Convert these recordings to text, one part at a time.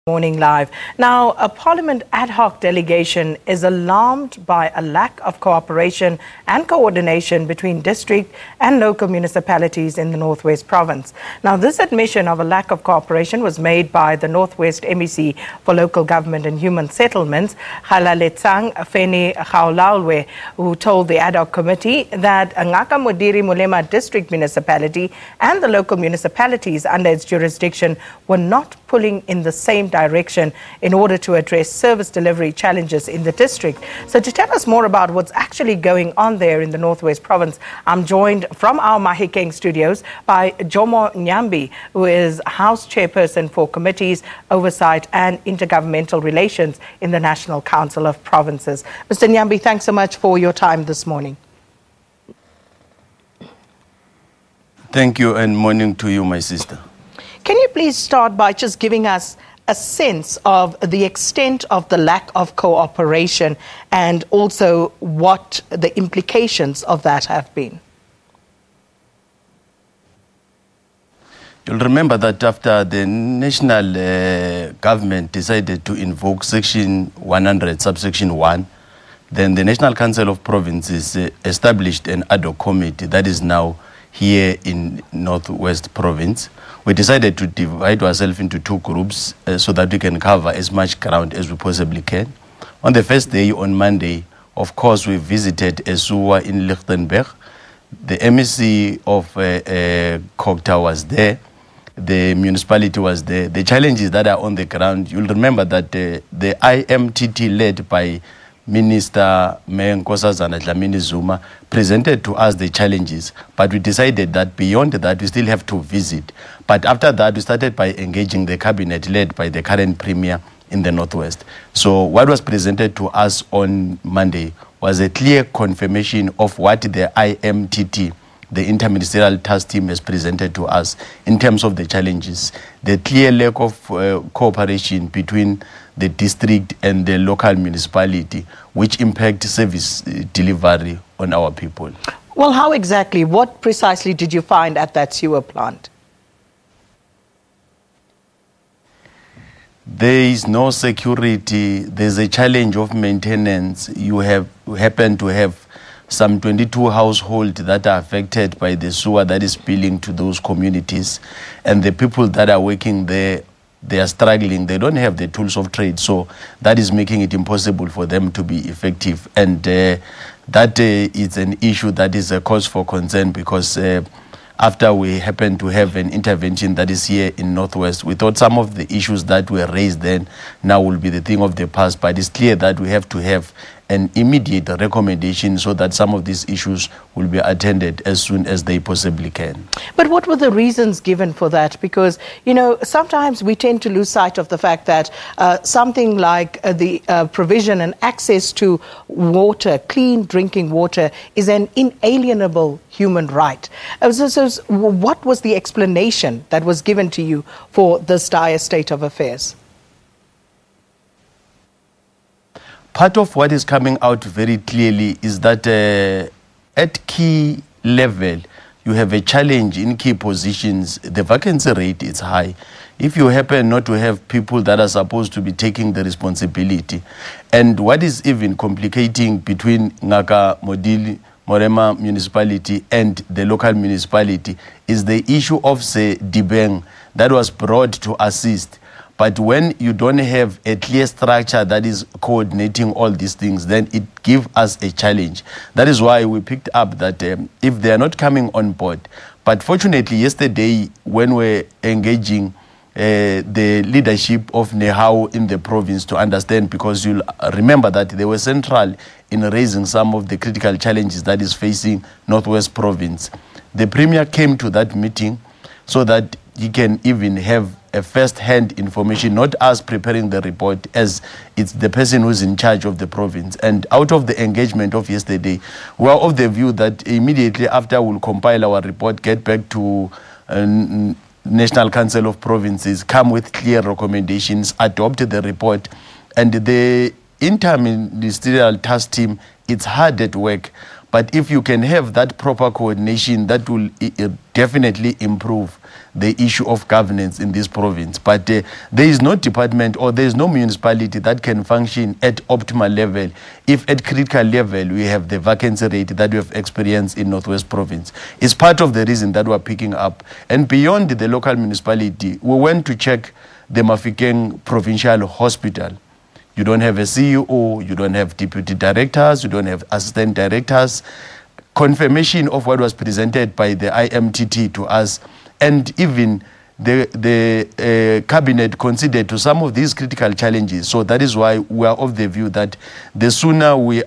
Morning Live. Now, a Parliament Ad Hoc delegation is alarmed by a lack of cooperation and coordination between district and local municipalities in the North West province. Now, this admission of a lack of cooperation was made by the North West MEC for Local Government and Human Settlements, Galaletsang Fenny Gaolaolwe, who told the Ad Hoc Committee that Ngaka, Modiri, Molema district municipality and the local municipalities under its jurisdiction were not pulling in the same direction in order to address service delivery challenges in the district. So to tell us more about what's actually going on there in the Northwest province, I'm joined from our Mahikeng Studios by Jomo Nyambi, who is House Chairperson for Committees, Oversight and Intergovernmental Relations in the National Council of Provinces. Mr. Nyambi, thanks so much for your time this morning. Thank you and morning to you, my sister. Can you please start by just giving us a sense of the extent of the lack of cooperation and also what the implications of that have been? You'll remember that after the national government decided to invoke Section 100, subsection 1, then the National Council of Provinces established an Ad Hoc Committee that is now here in Northwest Province. We decided to divide ourselves into two groups so that we can cover as much ground as we possibly can. On the first day, on Monday, of course, we visited Esua in Lichtenberg. The MEC of Kokta was there. The municipality was there. The challenges that are on the ground, you'll remember that the IMTT led by Minister Nkosazana Dlamini Zuma presented to us the challenges, but we decided that beyond that we still have to visit. But after that, we started by engaging the cabinet led by the current premier in the Northwest. So what was presented to us on Monday was a clear confirmation of what the IMTT, the Interministerial Task Team, has presented to us in terms of the challenges, the clear lack of cooperation between the district and the local municipality, which impact service delivery on our people. Well, how exactly, what precisely did you find at that sewer plant? There is no security. There's a challenge of maintenance. You happen to have some 22 households that are affected by the sewer that is spilling to those communities. And the people that are working there, they are struggling. They don't have the tools of trade. So that is making it impossible for them to be effective. And that is an issue that is a cause for concern because after we happen to have an intervention that is here in Northwest, we thought some of the issues that were raised then now will be the thing of the past. But it's clear that we have to have an immediate recommendation so that some of these issues will be attended as soon as they possibly can. But what were the reasons given for that? Because, you know, sometimes we tend to lose sight of the fact that something like the provision and access to water, clean drinking water, is an inalienable human right. So what was the explanation that was given to you for this dire state of affairs? Part of what is coming out very clearly is that at key level, you have a challenge in key positions. The vacancy rate is high. If you happen not to have people that are supposed to be taking the responsibility, and what is even complicating between Ngaka, Modiri, Molema municipality and the local municipality is the issue of, say, Dibeng that was brought to assist. But when you don't have a clear structure that is coordinating all these things, then it gives us a challenge. That is why we picked up that if they are not coming on board. But fortunately, yesterday, when we're engaging the leadership of Nehao in the province to understand, because you'll remember that they were central in raising some of the critical challenges that is facing Northwest Province. The Premier came to that meeting so that he can even have a first-hand information, not us preparing the report, as it's the person who's in charge of the province. And out of the engagement of yesterday, we are of the view that immediately after we'll compile our report, get back to National Council of Provinces, come with clear recommendations, adopt the report, and the Interministerial Task Team, it's hard at work. But if you can have that proper coordination, that will definitely improve the issue of governance in this province. But there is no department or there is no municipality that can function at optimal level if at critical level we have the vacancy rate that we have experienced in Northwest Province. It's part of the reason that we're picking up. And beyond the local municipality, we went to check the Mahikeng Provincial Hospital. You don't have a CEO, you don't have deputy directors, you don't have assistant directors. Confirmation of what was presented by the IMTT to us, and even the cabinet considered to some of these critical challenges. So that is why we are of the view that the sooner we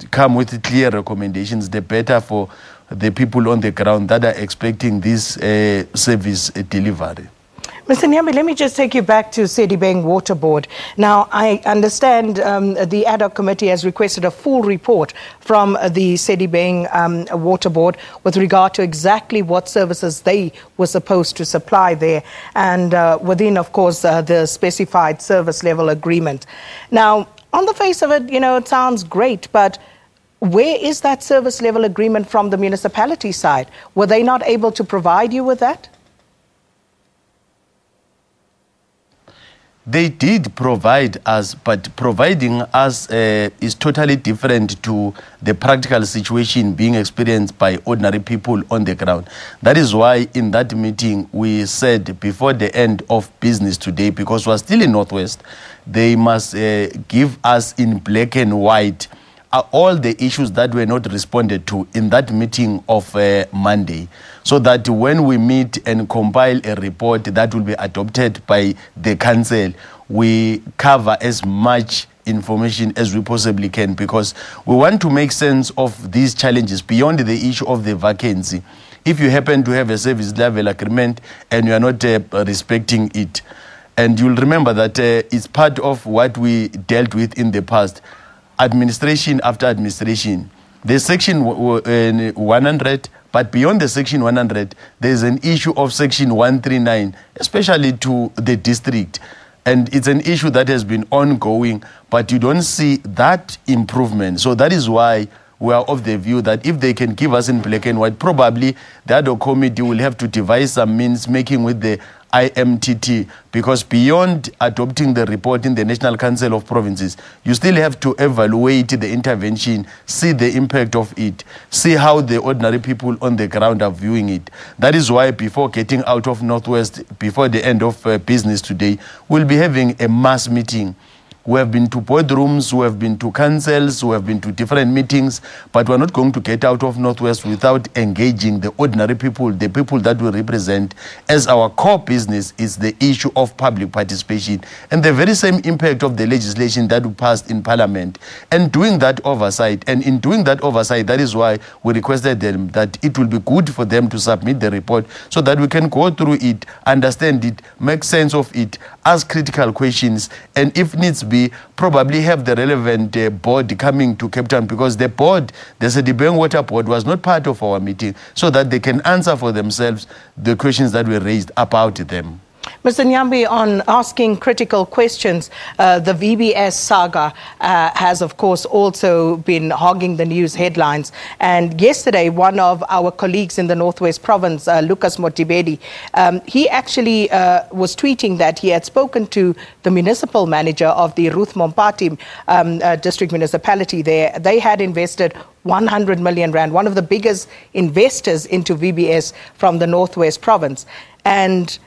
come with clear recommendations, the better for the people on the ground that are expecting this service delivery. Mr. Nyambi, let me just take you back to Sedibeng Water Board. Now, I understand the Ad Hoc Committee has requested a full report from the Sedibeng Water Board with regard to exactly what services they were supposed to supply there, and within, of course, the specified service level agreement. Now, on the face of it, it sounds great, but where is that service level agreement from the municipality side? Were they not able to provide you with that? They did provide us, but providing us is totally different to the practical situation being experienced by ordinary people on the ground. That is why in that meeting we said before the end of business today, because we're still in Northwest, they must give us in black and white all the issues that were not responded to in that meeting of Monday, so that when we meet and compile a report that will be adopted by the council, we cover as much information as we possibly can, because we want to make sense of these challenges beyond the issue of the vacancy. If you happen to have a service level agreement and you are not respecting it, and you'll remember that it's part of what we dealt with in the past, administration after administration. There's section 100, but beyond the section 100, there's an issue of section 139, especially to the district. And it's an issue that has been ongoing, but you don't see that improvement. So that is why we are of the view that if they can give us in black and white, probably the Ad Hoc Committee will have to devise some means making with the IMTT, because beyond adopting the report in the National Council of Provinces, you still have to evaluate the intervention, see the impact of it, see how the ordinary people on the ground are viewing it. That is why before getting out of Northwest, before the end of business today, we'll be having a mass meeting. We have been to boardrooms, we have been to councils, we have been to different meetings, but we're not going to get out of Northwest without engaging the ordinary people, the people that we represent, as our core business is the issue of public participation and the very same impact of the legislation that we passed in Parliament, and doing that oversight. And in doing that oversight, that is why we requested them that it will be good for them to submit the report so that we can go through it, understand it, make sense of it, ask critical questions, and if needs be, probably have the relevant board coming to Cape Town, because the board, the Sedibeng Water Board, was not part of our meeting, so that they can answer for themselves the questions that were raised about them. Mr. Nyambi, on asking critical questions, the VBS saga has, of course, also been hogging the news headlines. And yesterday, one of our colleagues in the Northwest Province, Lucas Modiri, he actually was tweeting that he had spoken to the municipal manager of the Ruth Mompati district municipality there. They had invested 100 million rand, one of the biggest investors into VBS from the Northwest Province. And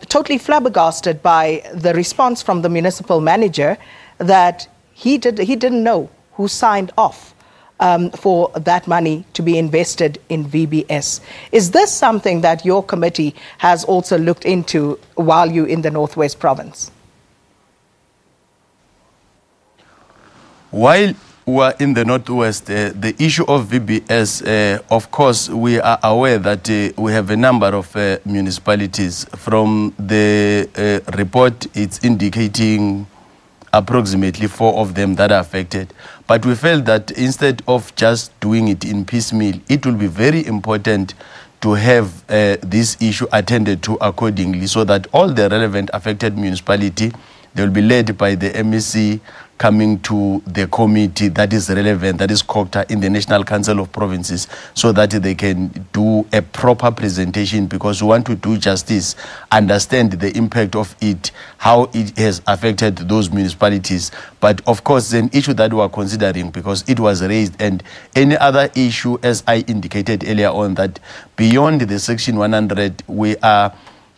totally flabbergasted by the response from the municipal manager that he didn't know who signed off for that money to be invested in VBS. Is this something that your committee has also looked into while you're in the Northwest Province? While we are in the Northwest, the issue of VBS, of course, we are aware that we have a number of municipalities. From the report, it's indicating approximately 4 of them that are affected. But we felt that instead of just doing it in piecemeal, it will be very important to have this issue attended to accordingly, so that all the relevant affected municipality, They will be led by the MEC coming to the committee that is relevant, that is COCTA, in the National Council of Provinces, so that they can do a proper presentation, because we want to do justice, understand the impact of it, how it has affected those municipalities. But of course, it's an issue that we are considering because it was raised, and any other issue, as I indicated earlier on, that beyond the Section 100, we are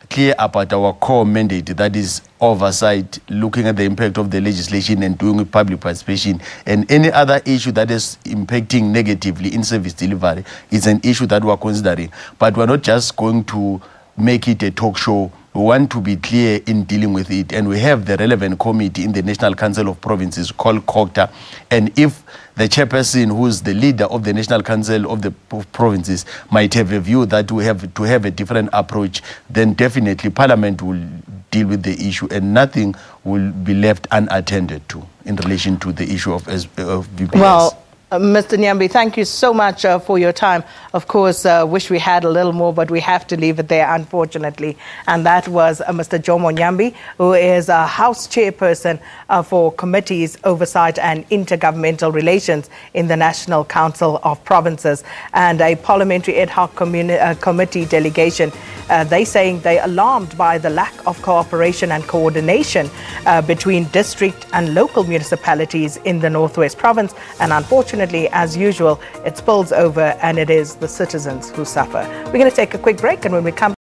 clear about our core mandate, that is oversight, looking at the impact of the legislation and doing public participation. And any other issue that is impacting negatively in service delivery is an issue that we're considering. But we're not just going to make it a talk show. We want to be clear in dealing with it. And we have the relevant committee in the National Council of Provinces called COCTA. And if the chairperson, who's the leader of the National Council of the Provinces, might have a view that we have to have a different approach, then definitely Parliament will deal with the issue and nothing will be left unattended to in relation to the issue of VPS. Well, Mr. Nyambi, thank you so much for your time. Of course, wish we had a little more, but we have to leave it there, unfortunately. And that was Mr. Jomo Nyambi, who is a House Chairperson for Committees, Oversight and Intergovernmental Relations in the National Council of Provinces, and a Parliamentary Ad Hoc Committee delegation. They saying they're alarmed by the lack of cooperation and coordination between district and local municipalities in the North West Province. And unfortunately, as usual, it spills over and it is the citizens who suffer. We're going to take a quick break, and when we come